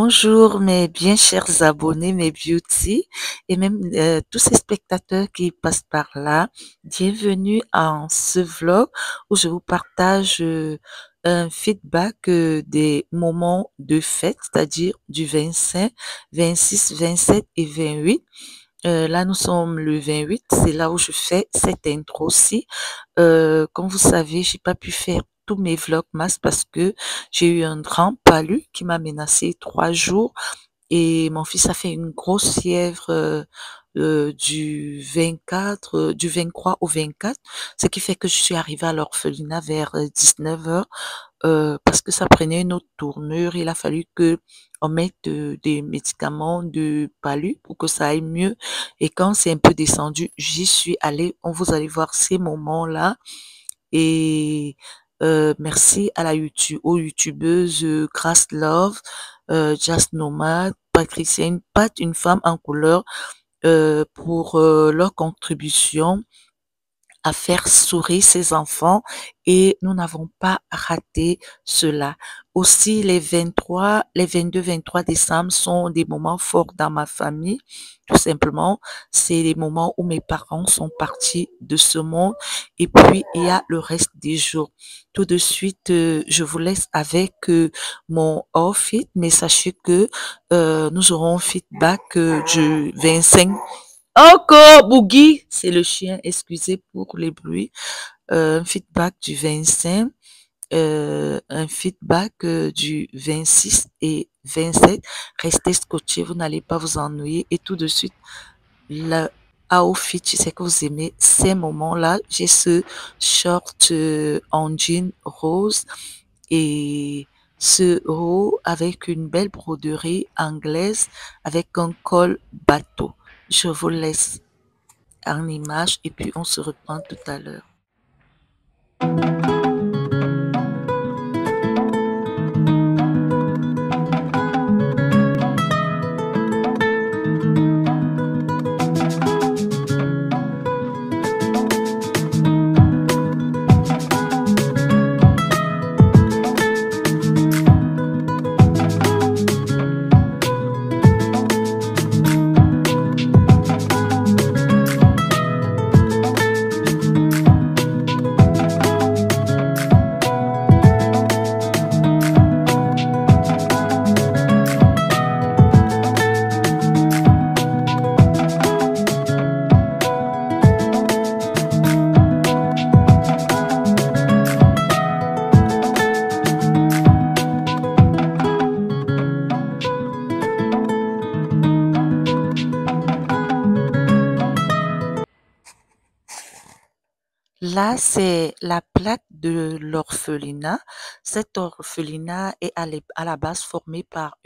Bonjour mes bien chers abonnés, mes beauty et même tous ces spectateurs qui passent par là. Bienvenue en ce vlog où je vous partage un feedback des moments de fête, c'est-à-dire du 25, 26, 27 et 28. Là, nous sommes le 28, c'est là où je fais cette intro-ci. Comme vous savez, j'ai pas pu faire tous mes vlogmas parce que j'ai eu un grand palu qui m'a menacé 3 jours et mon fils a fait une grosse fièvre du 24, du 23 au 24, ce qui fait que je suis arrivée à l'orphelinat vers 19h parce que ça prenait une autre tournure. Il a fallu que on mette des médicaments de palu pour que ça aille mieux. Et quand c'est un peu descendu, j'y suis allée. Vous allez voir ces moments-là. Et merci à aux youtubeuses Grace Love, Just Nomad, Patricienne, Pat, une femme en couleur, pour leur contribution à faire sourire ses enfants et nous n'avons pas raté cela. Aussi, les 23, les 22, 23 décembre sont des moments forts dans ma famille. Tout simplement, c'est les moments où mes parents sont partis de ce monde et puis il y a le reste des jours. Tout de suite, je vous laisse avec mon outfit, mais sachez que nous aurons un feedback du 25. Encore Boogie, c'est le chien, excusez pour les bruits. Un feedback du 25, un feedback du 26 et 27. Restez scotchés, vous n'allez pas vous ennuyer. Et tout de suite, le outfit, je sais que vous aimez ces moments-là. J'ai ce short en jean rose et ce haut avec une belle broderie anglaise avec un col bateau. Je vous laisse en image et puis on se reprend tout à l'heure. Là, c'est la plaque de l'orphelinat. Cet orphelinat est à la base formé par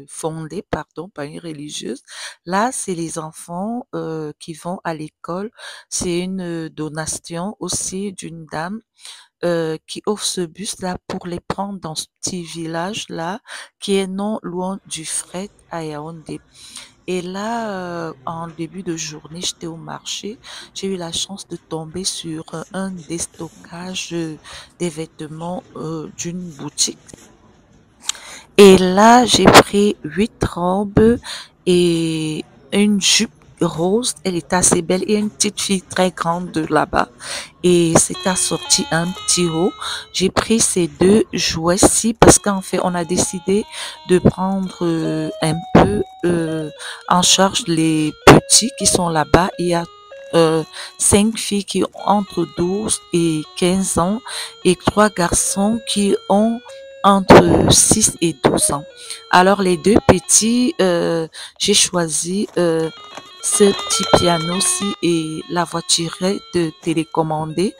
fondé, pardon, par une religieuse. Là, c'est les enfants qui vont à l'école. C'est une donation aussi d'une dame qui offre ce bus-là pour les prendre dans ce petit village-là qui est non loin du fret à Yaoundé. Et là, en début de journée, j'étais au marché. J'ai eu la chance de tomber sur un déstockage des vêtements d'une boutique. Et là, j'ai pris 8 robes et une jupe rose. Elle était assez belle et une petite fille très grande de là-bas. Et c'est assorti un petit haut. J'ai pris ces deux jouets-ci parce qu'en fait, on a décidé de prendre un peu en charge les petits qui sont là-bas. Il y a 5 filles qui ont entre 12 et 15 ans et 3 garçons qui ont entre 6 et 12 ans. Alors les deux petits, j'ai choisi ce petit piano-ci et la voiturette télécommandée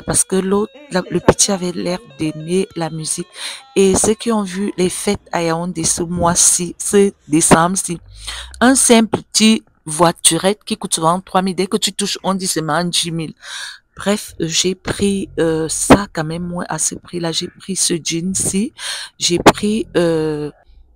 parce que le petit avait l'air d'aimer la musique. Et ceux qui ont vu les fêtes à Yaoundé ce mois-ci, ce décembre-ci, un simple petit voiturette qui coûte souvent 3 000, dès que tu touches, on dit seulement 10 000. Bref, j'ai pris ça quand même moins à ce prix-là. J'ai pris ce jean-ci, j'ai pris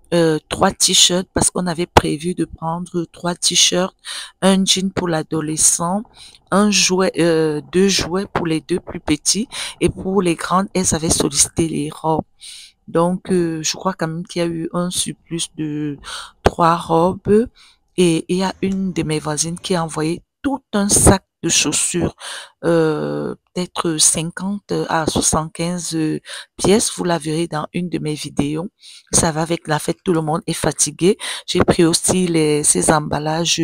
3 t-shirts parce qu'on avait prévu de prendre 3 t-shirts, un jean pour l'adolescent, un jouet, 2 jouets pour les deux plus petits et pour les grandes, elles avaient sollicité les robes. Donc, je crois quand même qu'il y a eu un surplus de 3 robes. Et il y a une de mes voisines qui a envoyé tout un sac de chaussures, peut-être 50 à 75 pièces. Vous la verrez dans une de mes vidéos. Ça va avec la fête, tout le monde est fatigué. J'ai pris aussi ces emballages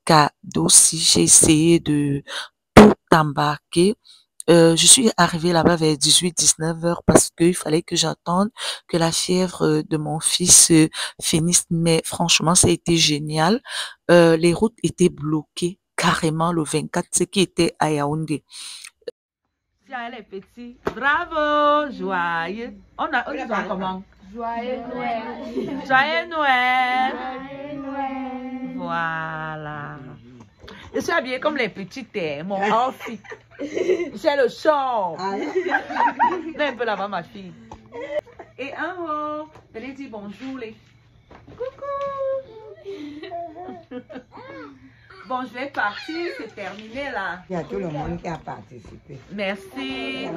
cadeaux. Si j'ai essayé de tout embarquer. Je suis arrivée là-bas vers 18-19 heures parce qu'il fallait que j'attende que la fièvre de mon fils finisse. Mais franchement, ça a été génial. Les routes étaient bloquées carrément le 24, ce qui était à Yaoundé. Si elle est petite, bravo, joyeux. On dit comment? Joyeux Noël. Joyeux Noël. Joyeux Noël. Voilà. Je suis habillée comme les petites, mon outfit. C'est le show. Mets un peu là-bas, ma fille. Et un mot. Venez dire bonjour, les. Coucou. Bon, je vais partir, c'est terminé là. Il y a tout le monde qui a participé. Merci.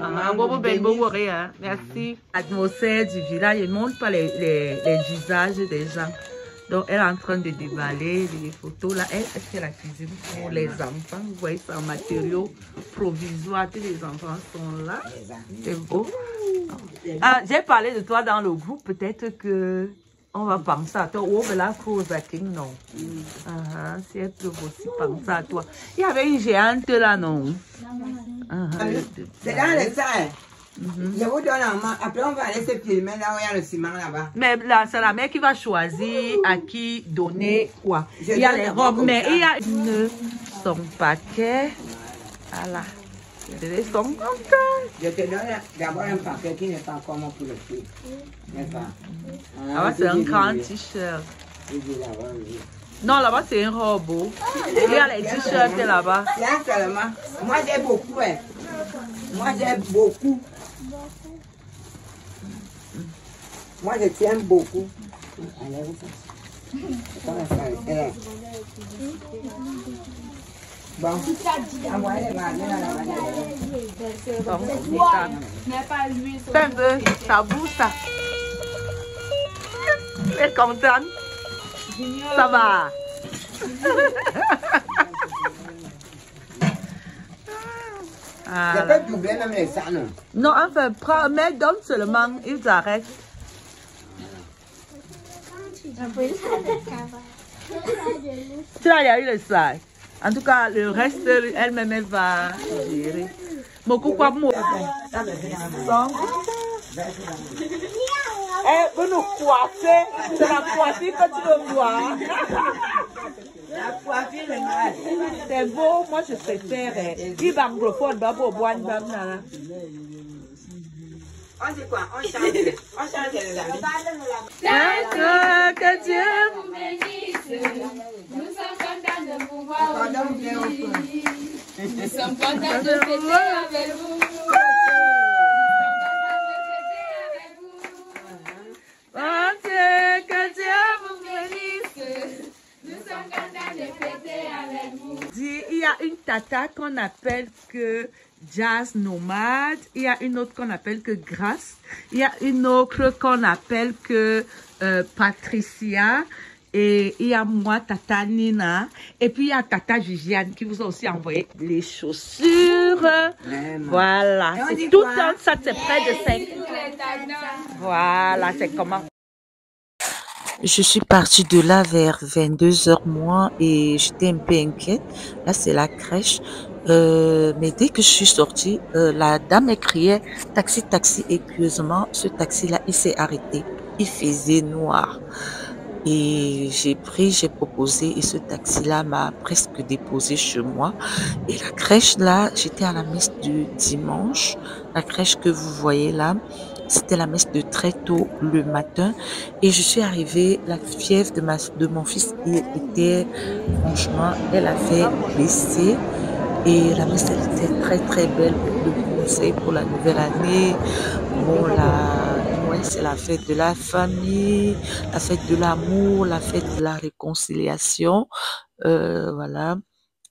Merci. L'atmosphère du village, il ne montre pas les visages des gens. Donc, elle est en train de déballer les photos là. Elle fait la cuisine pour les enfants. Vous voyez, c'est en matériaux provisoires. Tous les enfants sont là. C'est beau. Ah, j'ai parlé de toi dans le groupe. Peut-être que on va penser à toi. Oh, mais là, non. Si elle peut aussi penser à toi. Il y avait une géante là, non? C'est dans le salle. Je vous donne un main. Après, on va aller se filmer là où il y a le ciment là-bas. Mais là, c'est la mère qui va choisir à qui donner quoi. Il y a les robes, mais il y a son paquet. Voilà. Ils sont contents. Je te donne d'abord un paquet qui n'est pas commun pour le prix. N'est-ce pas? Ah, c'est un grand t-shirt. Non, là-bas, c'est un robot. Il y a les t-shirts là-bas. Là seulement. Moi, j'ai beaucoup. Moi, j'ai beaucoup. Moi, je tiens beaucoup. Bon, un peu, ça bouge ça. Tu es contente? Ça va. Je peux doubler même les sangs. Non, enfin, prends, mais donne seulement, ils arrêtent. Tu as eu le sac. En tout cas, le reste, elle-même, elle va gérer. Beaucoup quoi, moi. Eh, vous nous coiffez. C'est la coiffure que tu veux voir. La coiffure, le mal. C'est beau, moi je préfère. Il va anglophone, babo, boine, bam, On dit quoi? On change les amis. Que Dieu Vous bénisse. Nous sommes contents de vous voir aujourd'hui. Nous sommes contents de fêter avec vous. Que Dieu vous bénisse. Nous sommes contents de fêter avec vous. Il y a une tata qu'on appelle que Jazz Nomade, il y a une autre qu'on appelle que Grâce, il y a une autre qu'on appelle que Patricia, et il y a moi, Tata Nina, et puis il y a Tata Viviane qui vous a aussi envoyé les chaussures. Vraiment. Voilà, c'est tout un ça, c'est près de 5. Voilà, c'est comment. Je suis partie de là vers 22 heures moins et j'étais un peu inquiète. Là, c'est la crèche. Mais dès que je suis sortie, la dame elle criait taxi, taxi. Et curieusement, ce taxi-là, il s'est arrêté. Il faisait noir. Et j'ai proposé et ce taxi-là m'a presque déposé chez moi. Et la crèche là, j'étais à la messe du dimanche. La crèche que vous voyez là. C'était la messe de très tôt le matin et je suis arrivée, la fièvre de mon fils était, franchement, elle avait baissé et la messe elle était très très belle pour le conseil pour la nouvelle année. Bon, ouais, c'est la fête de la famille, la fête de l'amour, la fête de la réconciliation, voilà.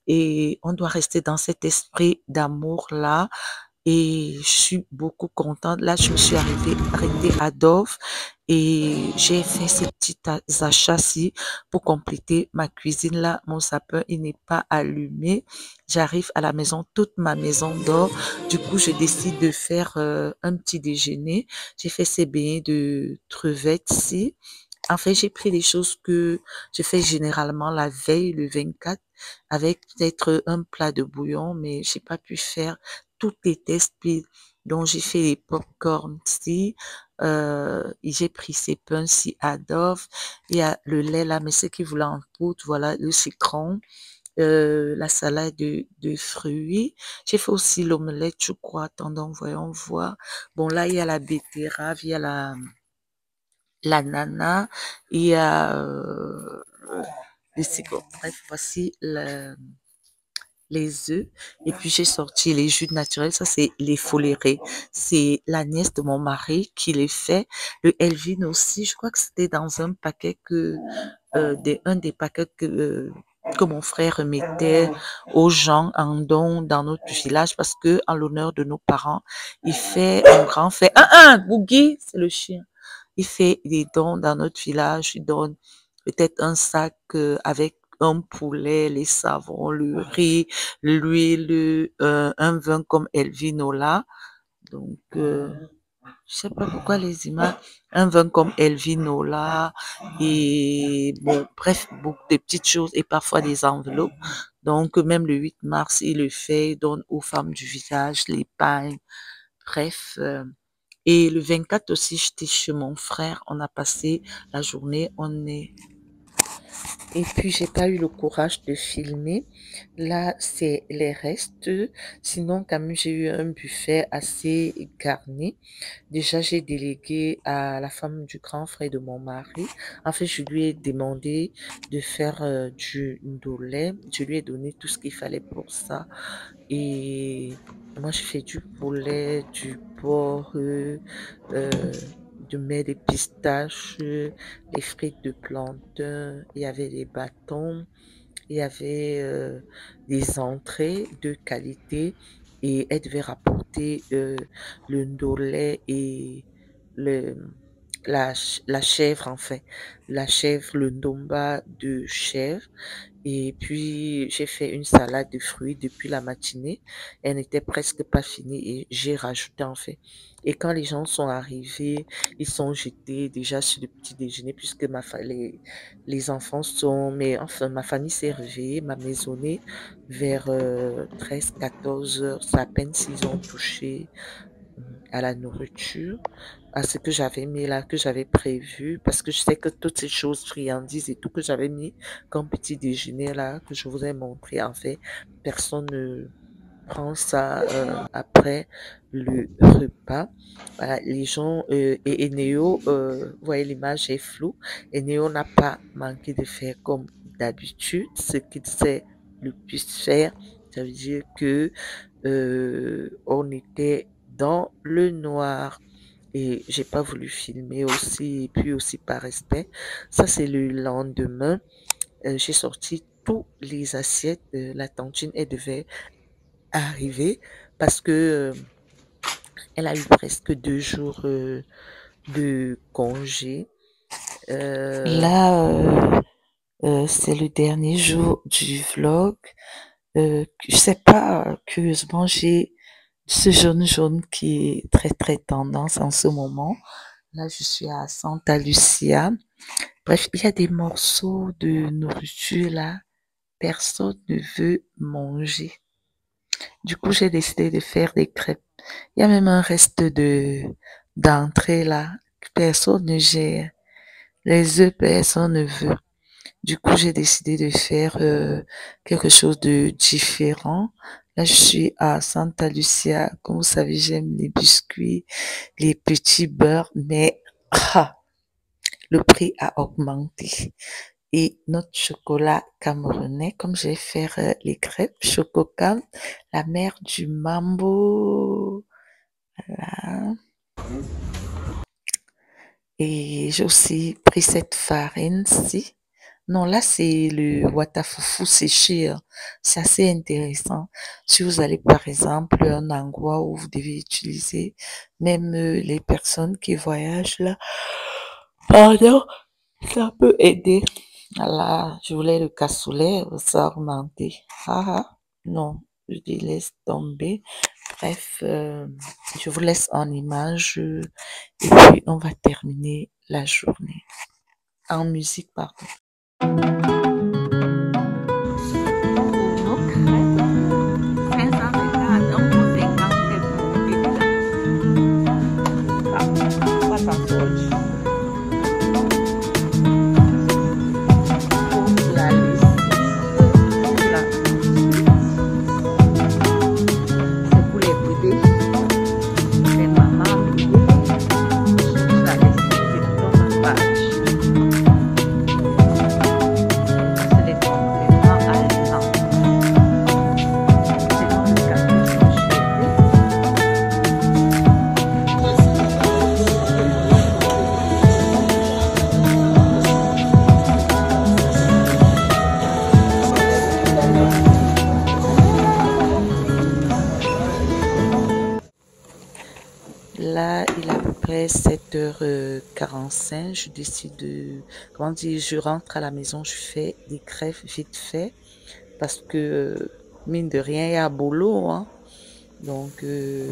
Et on doit rester dans cet esprit d'amour là. et je suis beaucoup contente. Là, je me suis arrêtée à Dove et j'ai fait ces petits achats-ci pour compléter ma cuisine. Là, mon sapin, il n'est pas allumé. J'arrive à la maison, toute ma maison dort. Du coup, je décide de faire un petit déjeuner. J'ai fait ces beignets de crevettes-ci. En fait, j'ai pris des choses que je fais généralement la veille, le 24, avec peut-être un plat de bouillon, mais j'ai pas pu faire toutes les tests. Donc, j'ai fait les pop-corn-ci, et j'ai pris ces pains-ci à Dove. Il y a le lait là, mais ce qui voulait en poudre, voilà, le citron, la salade de fruits. J'ai fait aussi l'omelette, je crois. Attendons, voyons voir. Bon, là, il y a la betterave, il y a l'ananas, il y a le citron. Bref, voici les œufs. Et puis, j'ai sorti les jus naturels. Ça, c'est les folérés. C'est la nièce de mon mari qui les fait. Le Elvin aussi, je crois que c'était dans un paquet un des paquets que mon frère mettait aux gens en don dans notre village parce que, en l'honneur de nos parents, il fait un grand fait. Boogie, c'est le chien. Il fait des dons dans notre village. Il donne peut-être un sac avec un poulet, les savons, le riz, l'huile, un vin comme Elvinola. Donc, je sais pas pourquoi les images, un vin comme Elvinola et bon, bref, beaucoup de petites choses et parfois des enveloppes. Donc, même le 8 mars, il le fait, il donne aux femmes du village les pains. Bref, et le 24 aussi, j'étais chez mon frère. On a passé la journée. Et puis, j'ai pas eu le courage de filmer. Là, c'est les restes. Sinon, quand même, j'ai eu un buffet assez garni. Déjà, j'ai délégué à la femme du grand frère de mon mari. En fait, je lui ai demandé de faire du ndolé. Je lui ai donné tout ce qu'il fallait pour ça. Et moi, je fais du poulet, du porc, de mets des pistaches, les frites de plantain, il y avait des bâtons, il y avait des entrées de qualité et elle devait rapporter le ndolé et le, la chèvre, en fait. La chèvre, le ndomba de chèvre. Et puis, j'ai fait une salade de fruits depuis la matinée. Elle n'était presque pas finie et j'ai rajouté en fait. Et quand les gens sont arrivés, ils sont jetés déjà sur le petit déjeuner puisque les enfants sont, mais enfin, ma famille s'est réveillée, m'a maisonnée vers 13, 14 heures. C'est à peine s'ils ont touché à la nourriture, à ce que j'avais mis là, que j'avais prévu, parce que je sais que toutes ces choses, friandises et tout que j'avais mis comme petit déjeuner là, que je vous ai montré, en fait, personne ne prend ça après le repas. Voilà, les gens, et Néo, vous voyez l'image est floue, et Néo n'a pas manqué de faire comme d'habitude, ce qu'il sait le plus faire, ça veut dire que on était dans le noir et j'ai pas voulu filmer aussi, et puis aussi par respect. Ça, c'est le lendemain. J'ai sorti tous les assiettes. La tantine, elle devait arriver parce que elle a eu presque 2 jours de congé. Là, c'est le dernier jour du vlog. Je sais pas, curieusement, j'ai ce jaune qui est très très tendance en ce moment. Là, je suis à Santa Lucia. Bref, il y a des morceaux de nourriture là. Personne ne veut manger. Du coup, j'ai décidé de faire des crêpes. Il y a même un reste d'entrée là. Personne ne gère. Les œufs, personne ne veut. Du coup, j'ai décidé de faire quelque chose de différent. Là, je suis à Santa Lucia. Comme vous savez, j'aime les biscuits, les petits beurres, mais le prix a augmenté. Et notre chocolat camerounais, comme je vais faire les crêpes, Chococam, la mère du mambo. Voilà. Et j'ai aussi pris cette farine-ci. Non, là, c'est le watafufu séché, hein. C'est assez intéressant. Si vous allez, par exemple, à un endroit où vous devez utiliser, même les personnes qui voyagent là, pardon, ça peut aider. Voilà, je voulais le cassoulet, ça a augmenté. Ah, ah, non, je dis laisse tomber. Bref, je vous laisse en image et puis on va terminer la journée. En musique, pardon. Là, il est à peu près 7h45. Je décide de, comment dire, je rentre à la maison, je fais des crêpes vite fait parce que, mine de rien, il y a boulot, hein. Donc, je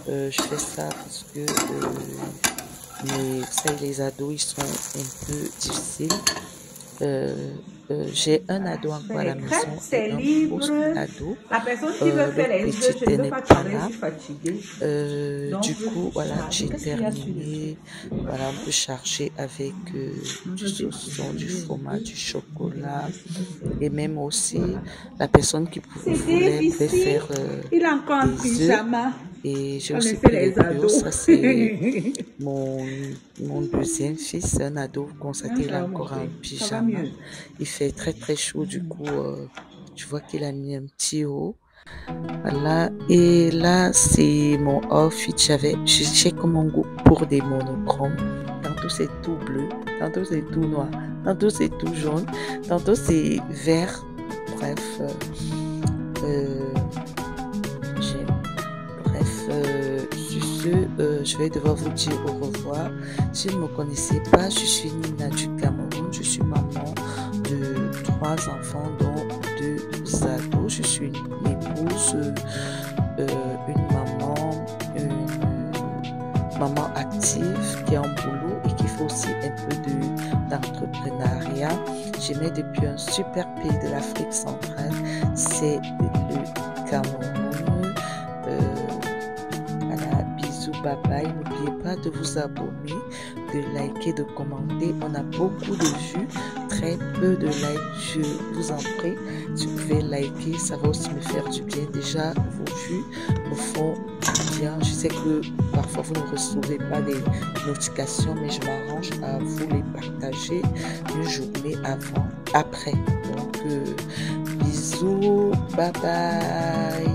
fais ça parce que les ados, ils sont un peu difficiles. J'ai un ado encore à la maison et un post-ado. Le petit n'est pas là. Du coup, voilà, j'ai terminé. Voilà, on peut charger avec du saucisson, du fromage, du chocolat. Et même aussi, la personne qui voulait faire des œufs. Et j'ai aussi pris les bio. Ça, c'est mon deuxième fils. C'est un ado. Vous constatez, il est encore en pyjama. Il fait très très chaud. Du coup, je vois qu'il a mis un petit haut. Voilà. Et là, c'est mon outfit. J'ai comme un goût pour des monochromes. Tantôt c'est tout bleu, tantôt c'est tout noir, tantôt c'est tout jaune, tantôt c'est vert. Bref, sur ce, je vais devoir vous dire au revoir. Si vous ne me connaissez pas, je suis Nina du Cameroun. Je suis maman de 3 enfants, dont 2 ados. Je suis une épouse, une maman active qui est en boulot et qui fait aussi un peu d'entrepreneuriat. Je mets depuis un super pays de l'Afrique centrale, c'est le Cameroun. Bye bye, n'oubliez pas de vous abonner, de liker, de commenter. On a beaucoup de vues, très peu de likes, je vous en prie. Si vous pouvez liker, ça va aussi me faire du bien. Déjà, vos vues me font du bien. Je sais que parfois vous ne recevez pas des notifications, mais je m'arrange à vous les partager une journée après. Donc, bisous, bye bye.